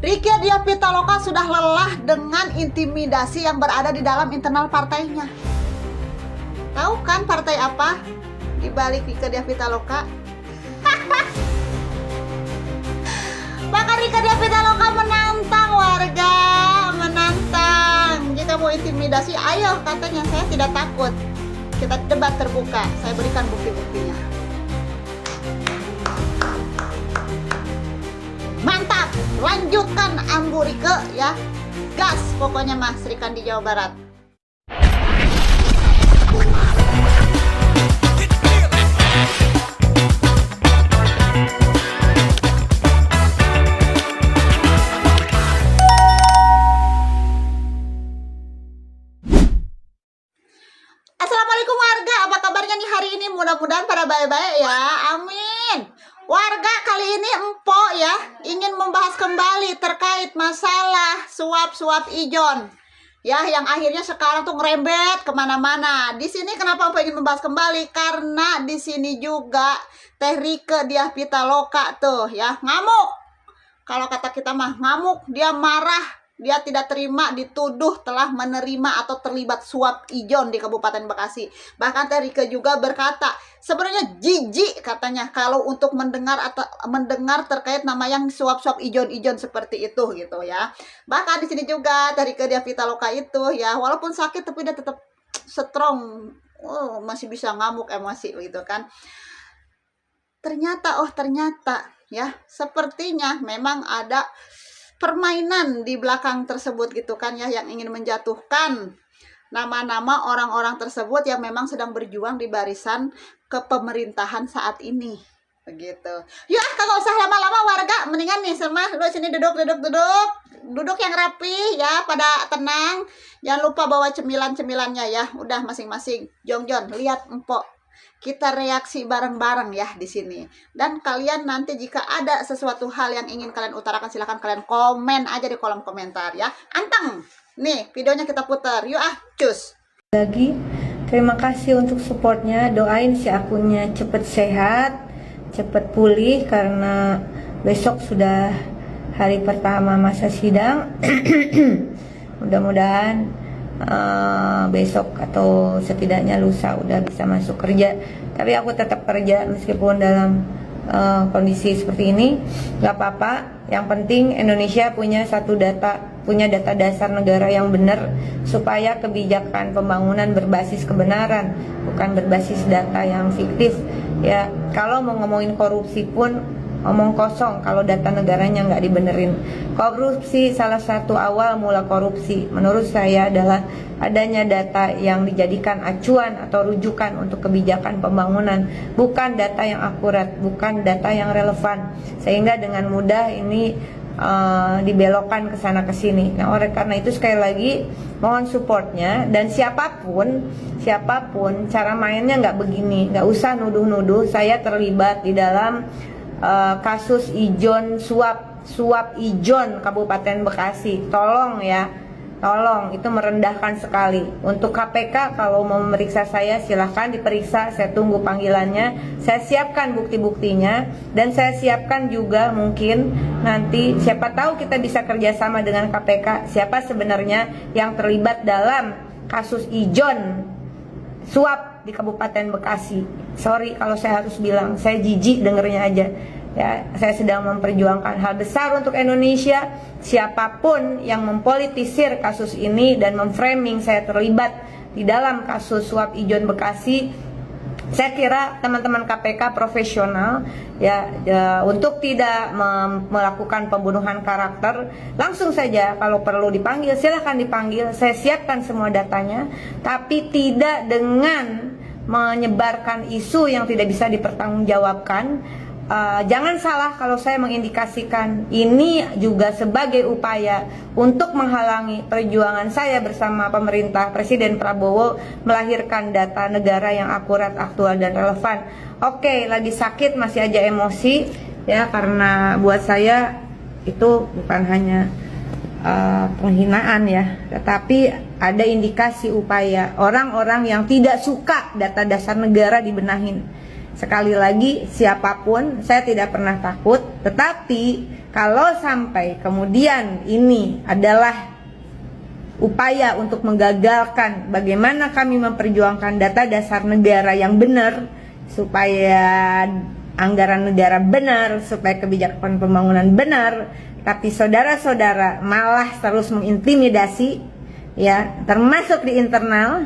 Rieke Diah Pitaloka sudah lelah dengan intimidasi yang berada di dalam internal partainya. Tahu kan partai apa di balik Rieke Diah Pitaloka? Maka Rieke Diah Pitaloka menantang warga, menantang. Jika mau intimidasi, ayo, katanya, saya tidak takut. Kita debat terbuka, saya berikan bukti-buktinya. Mantap, lanjutkan Ambu Rieke ya. Gas pokoknya Mas Rikan di Jawa Barat. Assalamualaikum warga, apa kabarnya nih hari ini? Mudah-mudahan pada baik-baik ya, amin. Warga, kali ini Empok ya ingin membahas kembali terkait masalah suap-suap ijon ya, yang akhirnya sekarang tuh ngerembet kemana-mana. Di sini kenapa Empok ingin membahas kembali? Karena di sini juga Teh Rieke Diah Pitaloka tuh ya ngamuk. Kalau kata kita mah ngamuk, dia marah. Dia tidak terima dituduh telah menerima atau terlibat suap ijon di Kabupaten Bekasi. Bahkan Teh Rieke juga berkata, sebenarnya jijik katanya kalau untuk mendengar terkait nama yang suap-suap ijon-ijon seperti itu gitu ya. Bahkan di sini juga Teh Rieke Diah Pitaloka itu ya, walaupun sakit tapi dia tetap strong. Oh, masih bisa ngamuk emosi gitu kan. Ternyata ya, sepertinya memang ada permainan di belakang tersebut gitu kan ya, yang ingin menjatuhkan nama-nama orang-orang tersebut yang memang sedang berjuang di barisan kepemerintahan saat ini begitu. Yuk kagak usah lama-lama warga, mendingan nih sama lu sini duduk yang rapi ya, pada tenang, jangan lupa bawa cemilan-cemilannya ya. Udah masing-masing Jon lihat Empok, kita reaksi bareng-bareng ya di sini. Dan kalian nanti jika ada sesuatu hal yang ingin kalian utarakan, silahkan kalian komen aja di kolom komentar ya. Anteng, nih videonya kita putar. Yuk cus. Lagi, terima kasih untuk supportnya. Doain si akunnya cepet sehat, cepet pulih karena besok sudah hari pertama masa sidang. Mudah-mudahan besok atau setidaknya lusa udah bisa masuk kerja. Tapi aku tetap kerja meskipun dalam kondisi seperti ini, nggak apa-apa. Yang penting Indonesia punya data dasar negara yang benar, supaya kebijakan pembangunan berbasis kebenaran, bukan berbasis data yang fiktif ya. Kalau mau ngomongin korupsi pun omong kosong kalau data negaranya nggak dibenerin. Korupsi, salah satu awal mula korupsi menurut saya adalah adanya data yang dijadikan acuan atau rujukan untuk kebijakan pembangunan, bukan data yang akurat, bukan data yang relevan, sehingga dengan mudah ini dibelokkan ke sana ke sini. Nah, oleh karena itu sekali lagi mohon supportnya, dan siapapun cara mainnya nggak begini, nggak usah nuduh-nuduh saya terlibat di dalam kasus ijon suap ijon Kabupaten Bekasi. Tolong ya, tolong, itu merendahkan sekali. Untuk KPK kalau mau memeriksa saya silahkan diperiksa, saya tunggu panggilannya, saya siapkan bukti-buktinya, dan saya siapkan juga mungkin nanti siapa tahu kita bisa kerjasama dengan KPK siapa sebenarnya yang terlibat dalam kasus ijon suap di Kabupaten Bekasi. Sorry kalau saya harus bilang, saya jijik dengernya aja ya. Saya sedang memperjuangkan hal besar untuk Indonesia. Siapapun yang mempolitisir kasus ini dan memframing saya terlibat di dalam kasus suap ijon Bekasi, saya kira teman-teman KPK profesional ya, untuk tidak melakukan pembunuhan karakter. Langsung saja kalau perlu dipanggil silahkan dipanggil, saya siapkan semua datanya, tapi tidak dengan menyebarkan isu yang tidak bisa dipertanggungjawabkan. Jangan salah kalau saya mengindikasikan ini juga sebagai upaya untuk menghalangi perjuangan saya bersama pemerintah Presiden Prabowo melahirkan data negara yang akurat, aktual, dan relevan. Oke, lagi sakit masih aja emosi ya, karena buat saya itu bukan hanya penghinaan ya, tetapi ada indikasi upaya orang-orang yang tidak suka data dasar negara dibenahin. Sekali lagi, siapapun, saya tidak pernah takut, tetapi Kalau sampai kemudian ini adalah upaya untuk menggagalkan bagaimana kami memperjuangkan data dasar negara yang benar, supaya anggaran negara benar, supaya kebijakan pembangunan benar, tapi saudara-saudara malah terus mengintimidasi, ya, termasuk di internal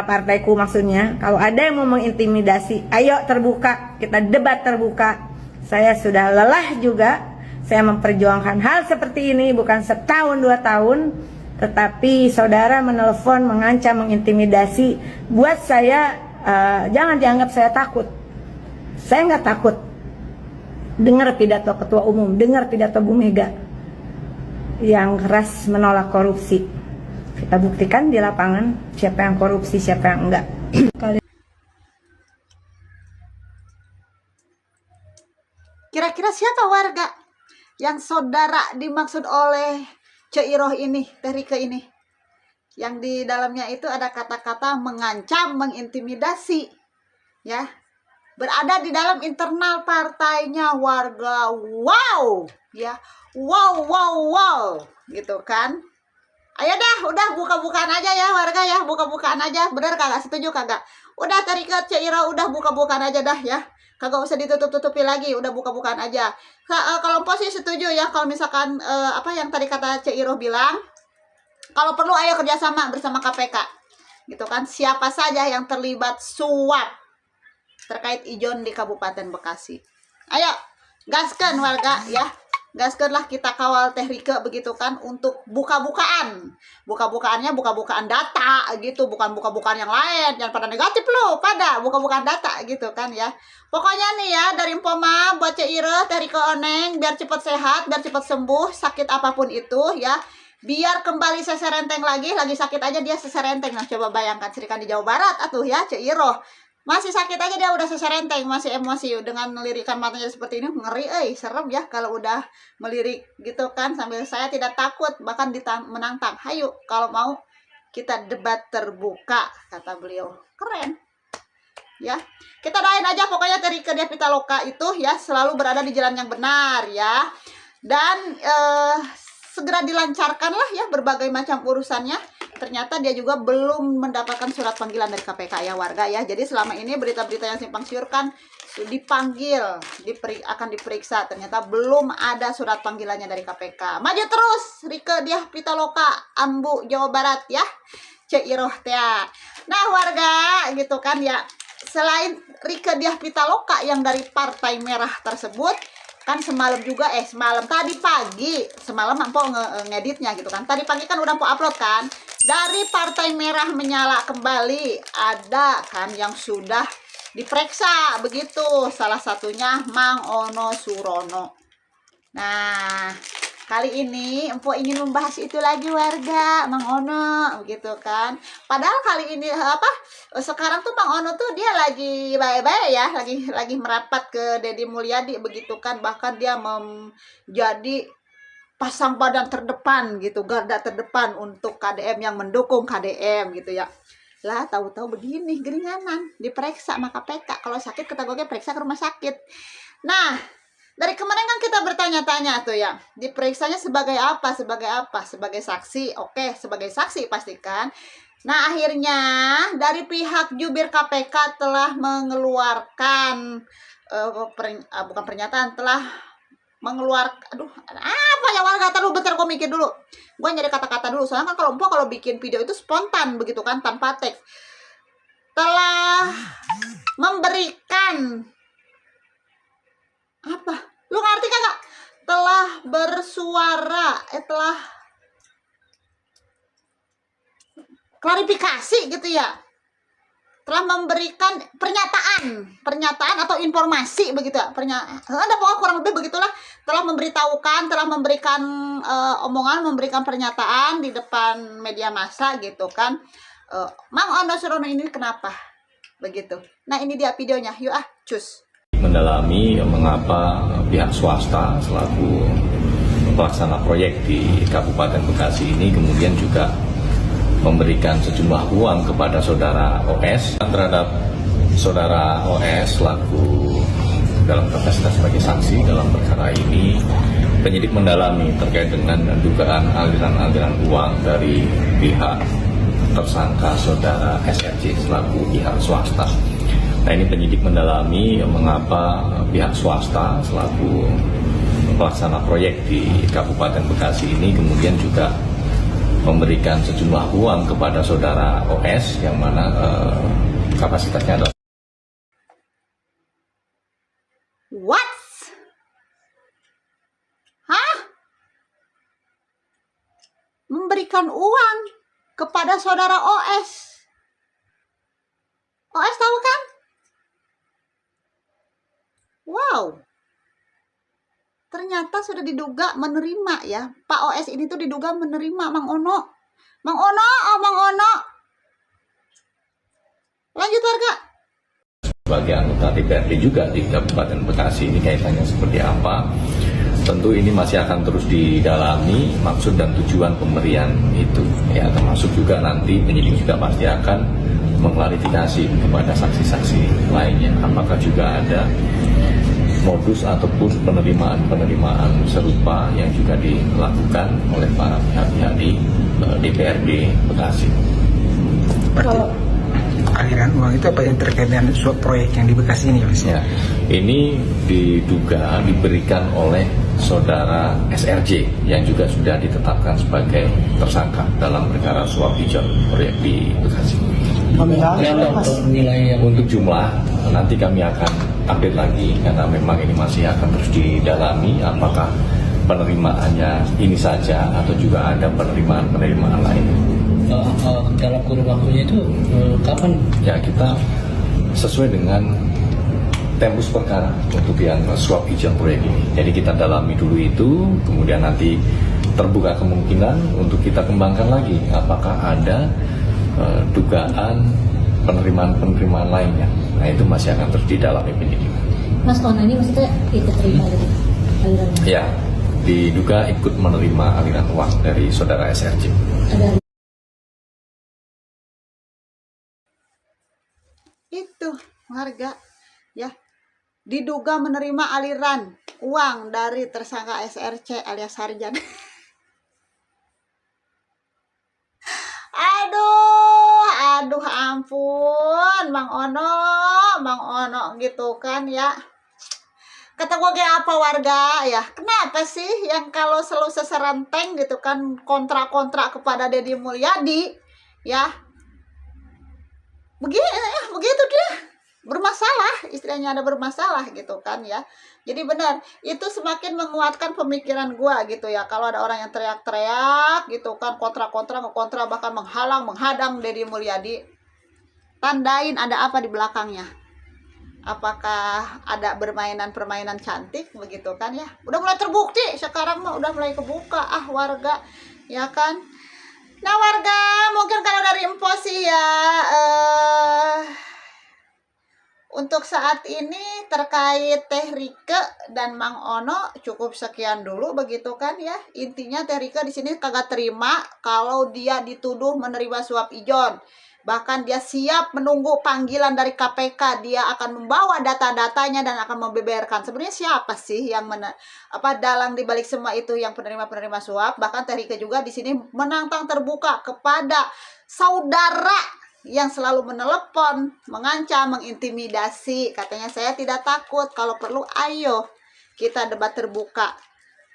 partaiku maksudnya. Kalau ada yang mau mengintimidasi, ayo terbuka, kita debat terbuka. Saya sudah lelah juga, saya memperjuangkan hal seperti ini bukan setahun 2 tahun, tetapi saudara menelpon, mengancam, mengintimidasi. Buat saya, jangan dianggap saya takut. Saya nggak takut dengar pidato Ketua Umum, dengar pidato Bu Mega yang keras menolak korupsi. Kita buktikan di lapangan siapa yang korupsi, siapa yang enggak. Kira-kira siapa warga yang saudara dimaksud oleh Ceiroh ini, Teh Rieke ini? Yang di dalamnya itu ada kata-kata mengancam, mengintimidasi, ya. Berada di dalam internal partainya warga. Wow, ya. Wow, gitu kan. Ayo dah, udah buka-bukaan aja ya warga ya, buka-bukaan aja. Bener kagak, setuju kagak? Udah Teh Rieke, Ceiroh, udah buka-bukaan aja dah ya. Kagak usah ditutup-tutupi lagi, udah buka-bukaan aja. Kalau sih setuju ya, kalau misalkan apa yang tadi kata Ceiroh bilang, kalau perlu ayo kerjasama bersama KPK, gitu kan. Siapa saja yang terlibat suap terkait ijon di Kabupaten Bekasi, ayo gaskan warga ya. Gaskanlah kita kawal Teh Rieke begitu kan, untuk buka-bukaan. Buka-bukaannya buka-bukaan data gitu, bukan buka-bukaan yang lain. Jangan pada negatif loh, pada buka-bukaan data gitu kan ya. Pokoknya nih ya, dari Mpoma buat Ceiroh, Teh Rieke Oneng, biar cepat sehat, biar cepat sembuh, sakit apapun itu ya. Biar kembali seserenteng lagi sakit aja dia seserenteng. Nah coba bayangkan, serikan di Jawa Barat atuh ya Ceiroh. Masih sakit aja dia udah seserenteng, masih emosi dengan melirikan matanya seperti ini, ngeri serem ya kalau udah melirik gitu kan. Sambil saya tidak takut, bahkan menantang, hayu kalau mau kita debat terbuka, kata beliau. Keren ya. Kita doain aja pokoknya Teh Rieke Diah Pitaloka itu ya selalu berada di jalan yang benar ya. Dan segera dilancarkanlah ya berbagai macam urusannya. Ternyata dia juga belum mendapatkan surat panggilan dari KPK ya warga ya. Jadi selama ini berita-berita yang simpang siur kan dipanggil, akan diperiksa. Ternyata belum ada surat panggilannya dari KPK. Maju terus Rieke Diah Pitaloka, Ambu Jawa Barat ya. Ceiroh teh. Nah warga gitu kan ya. Selain Rieke Diah Pitaloka yang dari Partai Merah tersebut, kan semalam juga tadi pagi, semalam Ampo ngeditnya gitu kan. Tadi pagi kan udah Ampo upload kan. Dari Partai Merah menyala kembali, ada kan yang sudah diperiksa begitu. Salah satunya Mang Ono Surono. Nah, kali ini Empo ingin membahas itu lagi warga, Mang Ono begitu kan. Padahal kali ini sekarang tuh Mang Ono tuh dia lagi baik-baik ya, lagi merapat ke Deddy Mulyadi begitu kan. Bahkan dia menjadi pasang badan terdepan gitu, garda terdepan untuk KDM, yang mendukung KDM gitu ya. Lah tahu-tahu begini geringanan diperiksa sama KPK. Kalau sakit ketagoknya periksa ke rumah sakit. Nah, dari kemarin kan kita bertanya-tanya tuh ya, diperiksanya sebagai apa? Sebagai saksi. Oke, sebagai saksi pastikan. Nah, akhirnya dari pihak jubir KPK telah mengeluarkan bukan pernyataan, telah mengeluarkan, apa ya warga, bentar gue mikir dulu, gue nyari kata-kata dulu, soalnya kan kalau bikin video itu spontan begitu kan, tanpa teks. Telah memberikan apa, lu ngerti kagak? Telah bersuara, telah klarifikasi gitu ya, telah memberikan pernyataan atau informasi begitu ya, ada pokoknya kurang lebih begitulah, telah memberitahukan, telah memberikan omongan, memberikan pernyataan di depan media massa gitu kan. Mang Ono Surono ini kenapa begitu? Nah ini dia videonya, yuk cus. Mendalami mengapa pihak swasta selaku pelaksana proyek di Kabupaten Bekasi ini kemudian juga memberikan sejumlah uang kepada saudara OS. Terhadap saudara OS selaku dalam kapasitas sebagai saksi dalam perkara perkara ini, penyidik mendalami terkait dengan dugaan aliran-aliran uang dari pihak tersangka saudara SRJ selaku pihak swasta. Nah, ini penyidik mendalami mengapa pihak swasta selaku pelaksana proyek di Kabupaten Bekasi ini kemudian juga memberikan sejumlah uang kepada saudara OS yang mana kapasitasnya adalah What? Hah? Memberikan uang kepada saudara OS. OS tahu kan? Wow. Ternyata sudah diduga menerima ya. Pak OS ini tuh diduga menerima Mang Ono. Mang Ono, oh Mang Ono. Lanjut warga. sebagai anggota DPRD juga di Kabupaten Bekasi. Ini kaitannya seperti apa? Tentu ini masih akan terus didalami maksud dan tujuan pemberian itu. Ya, termasuk juga nanti penyidik juga pasti akan mengklarifikasi kepada saksi-saksi lainnya. Apakah juga ada modus ataupun penerimaan serupa yang juga dilakukan oleh para pihak-pihak di DPRD Bekasi. Berarti aliran uang itu apa yang terkait dengan suap proyek yang di Bekasi ini, Mas? Ya, ini diduga diberikan oleh saudara SRJ yang juga sudah ditetapkan sebagai tersangka dalam perkara suap hijau proyek di Bekasi. Untuk jumlah nanti kami akan update lagi karena memang ini masih akan terus didalami apakah penerimaannya ini saja atau juga ada penerimaan lain. Dalam kurun waktunya itu kapan? Ya, kita sesuai dengan tempus perkara untuk yang suap hijau proyek ini. Jadi kita dalami dulu itu, kemudian nanti terbuka kemungkinan untuk kita kembangkan lagi apakah ada dugaan penerimaan lainnya. Nah, itu masih akan terus didalami penyidik. Mas Ono ini maksudnya ikut terima dari alirannya? Ya, diduga ikut menerima aliran uang dari saudara SRJ. Ada Itu warga ya, diduga menerima aliran uang dari tersangka SRC alias Sarjan. aduh ampun Mang Ono gitu kan ya. Kata gue kayak apa warga ya, kenapa sih yang kalau selalu seserenteng gitu kan kontra kepada Deddy Mulyadi ya, begitu dia bermasalah, istilahnya ada bermasalah gitu kan ya. Jadi benar, itu semakin menguatkan pemikiran gua gitu ya. Kalau ada orang yang teriak-teriak gitu kan, kontra bahkan menghadang Deddy Mulyadi, tandain ada apa di belakangnya. Apakah ada permainan cantik begitu kan ya. Udah mulai terbukti sekarang mah, udah mulai kebuka warga ya kan. Nah warga, mungkin kalau dari Empo sih ya, untuk saat ini terkait Teh Rike dan Mang Ono cukup sekian dulu begitu kan ya. Intinya Teh Rike di sini kagak terima kalau dia dituduh menerima suap ijon. Bahkan dia siap menunggu panggilan dari KPK. Dia akan membawa data-datanya dan akan membeberkan. Sebenarnya siapa sih yang dalang di balik semua itu yang penerima suap? Bahkan Teh Rike juga di sini menantang terbuka kepada saudara yang selalu menelepon, mengancam, mengintimidasi. Katanya saya tidak takut, kalau perlu ayo kita debat terbuka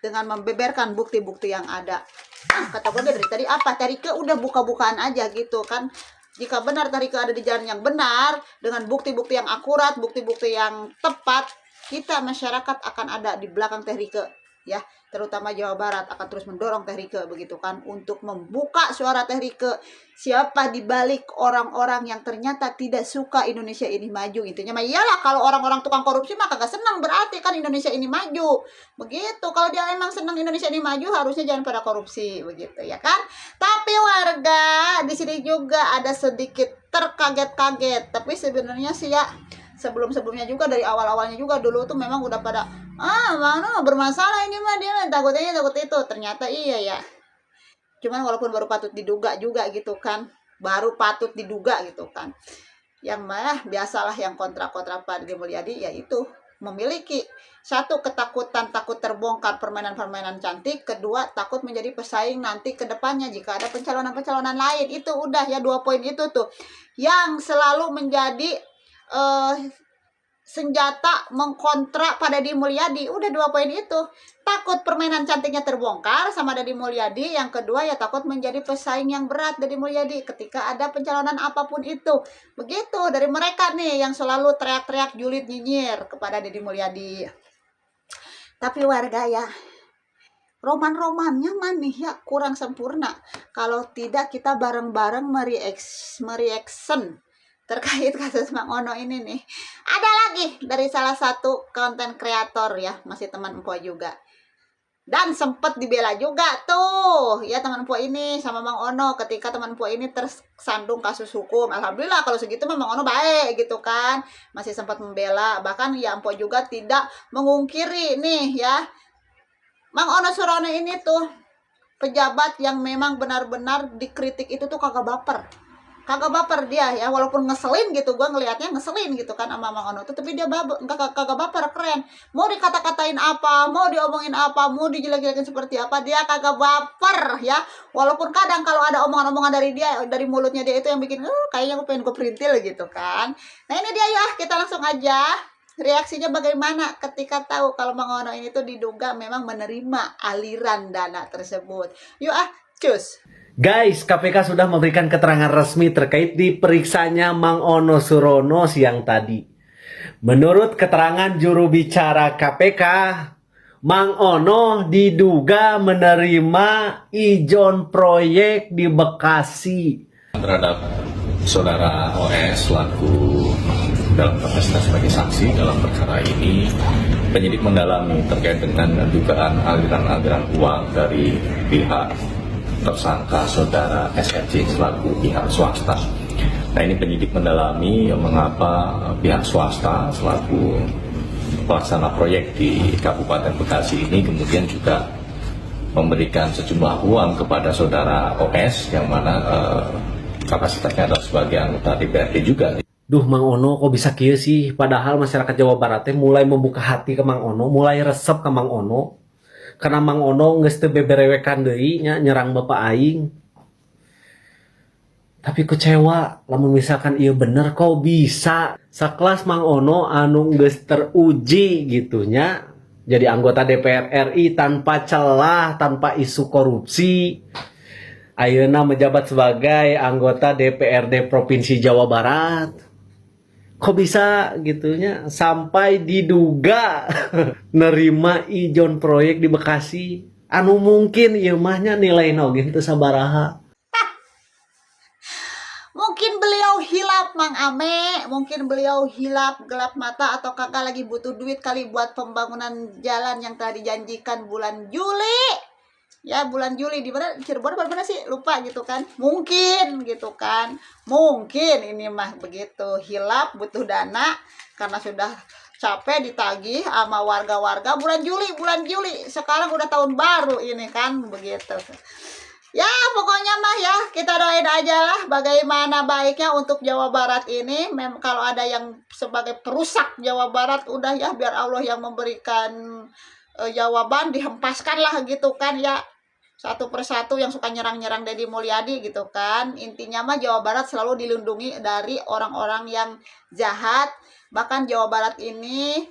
dengan membeberkan bukti-bukti yang ada. Kata gue dari tadi apa? Teh Rike udah buka-bukaan aja gitu kan. Jika benar Teh Rike ada di jalan yang benar, dengan bukti-bukti yang akurat, bukti-bukti yang tepat, kita masyarakat akan ada di belakang Teh Rike ya, terutama Jawa Barat akan terus mendorong Teh Rike begitu kan, untuk membuka suara Teh Rike. Siapa di balik orang-orang yang ternyata tidak suka Indonesia ini maju. Intinya mah iyalah, kalau orang-orang tukang korupsi mah kagak senang, berarti kan Indonesia ini maju. Begitu, kalau dia emang senang Indonesia ini maju, harusnya jangan pada korupsi begitu ya kan. Tapi warga di sini juga ada sedikit terkaget-kaget, tapi sebenarnya sih ya sebelumnya juga, dari awal-awalnya juga dulu tuh memang udah pada mana bermasalah ini mah, dia takut itu. Ternyata iya ya, cuman walaupun baru patut diduga juga gitu kan, yang mah biasalah yang kontra Pak Deddy Mulyadi, yaitu memiliki satu, ketakutan, takut terbongkar permainan-permainan cantik. Kedua, takut menjadi pesaing nanti ke depannya jika ada pencalonan-pencalonan lain. Itu udah ya 2 poin itu tuh yang selalu menjadi senjata mengkontra pada Deddy Mulyadi. Udah 2 poin itu. Takut permainan cantiknya terbongkar sama Deddy Mulyadi. Yang kedua ya takut menjadi pesaing yang berat Deddy Mulyadi ketika ada pencalonan apapun itu. Begitu dari mereka nih yang selalu teriak-teriak julid nyinyir kepada Deddy Mulyadi. Tapi warga ya, roman-romannya manih ya kurang sempurna. Kalau tidak kita bareng-bareng mereaction terkait kasus Mang Ono ini nih. Ada lagi dari salah satu konten kreator ya, masih teman Empo juga. Dan sempat dibela juga tuh ya teman Empo ini sama Mang Ono ketika teman Empo ini tersandung kasus hukum. Alhamdulillah kalau segitu memang Ono baik gitu kan. Masih sempat membela, bahkan ya Empo juga tidak mengungkiri nih ya. Mang Ono Surono ini tuh pejabat yang memang benar-benar dikritik itu tuh kagak baper dia ya, walaupun ngeselin gitu, gue ngelihatnya ngeselin gitu kan sama Mang Ono tuh, tapi dia kagak baper, keren. Mau dikata-katain apa, mau diomongin apa, mau dijelek-jelekin seperti apa, dia kagak baper ya. Walaupun kadang kalau ada omongan-omongan dari dia, dari mulutnya dia itu yang bikin kayaknya gue pengen gue perintil gitu kan. Nah ini dia ya, kita langsung aja reaksinya bagaimana ketika tahu kalau Mang Ono ini tuh diduga memang menerima aliran dana tersebut. Yuk cus. Guys, KPK sudah memberikan keterangan resmi terkait diperiksanya Mang Ono Surono siang tadi. Menurut keterangan juru bicara KPK, Mang Ono diduga menerima ijon proyek di Bekasi. Terhadap saudara OS selaku dalam kapasitas sebagai saksi dalam perkara ini, penyidik mendalami terkait dengan dugaan aliran-aliran uang dari pihak tersangka saudara SRC selaku pihak swasta. Nah ini penyidik mendalami mengapa pihak swasta selaku pelaksana proyek di Kabupaten Bekasi ini kemudian juga memberikan sejumlah uang kepada saudara OS yang mana kapasitasnya adalah sebagai anggota DPRD juga. Duh Mang Ono kok bisa kieu sih? Padahal masyarakat Jawa Barat mulai membuka hati ke Mang Ono, mulai resep ke Mang Ono. Karena Mang Ono geus teu beberewekan deui nya nyerang Bapak aing. Tapi kecewa lamun misalkan ieu bener kok bisa sakelas Mang Ono anu geus teruji gitu nya jadi anggota DPR RI tanpa celah, tanpa isu korupsi. Ayeuna menjabat sebagai anggota DPRD Provinsi Jawa Barat. Kok bisa gitunya sampai diduga nerima ijon proyek di Bekasi. Anu mungkin ieu mahnya nilai oge teu sabaraha. Mungkin beliau hilap Mang Ame, mungkin beliau hilap gelap mata atau kakak lagi butuh duit kali buat pembangunan jalan yang telah dijanjikan bulan Juli. Ya bulan Juli di mana Cirebon mana sih lupa gitu kan, mungkin gitu kan, mungkin ini mah begitu hilap butuh dana karena sudah capek ditagih sama warga-warga bulan Juli sekarang udah tahun baru ini kan begitu ya. Pokoknya mah ya kita doain aja lah bagaimana baiknya untuk Jawa Barat ini. Kalau ada yang sebagai perusak Jawa Barat udah ya biar Allah yang memberikan jawaban, dihempaskan lah gitu kan ya, satu persatu yang suka nyerang-nyerang Deddy Mulyadi gitu kan. Intinya mah Jawa Barat selalu dilindungi dari orang-orang yang jahat. Bahkan Jawa Barat ini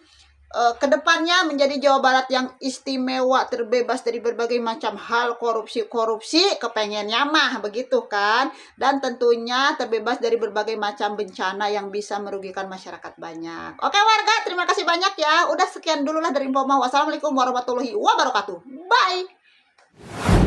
kedepannya menjadi Jawa Barat yang istimewa, terbebas dari berbagai macam hal korupsi kepengennya mah begitu kan, dan tentunya terbebas dari berbagai macam bencana yang bisa merugikan masyarakat banyak. Oke warga, terima kasih banyak ya. Udah sekian dulu lah dari Info Mau. Wassalamualaikum warahmatullahi wabarakatuh. Bye.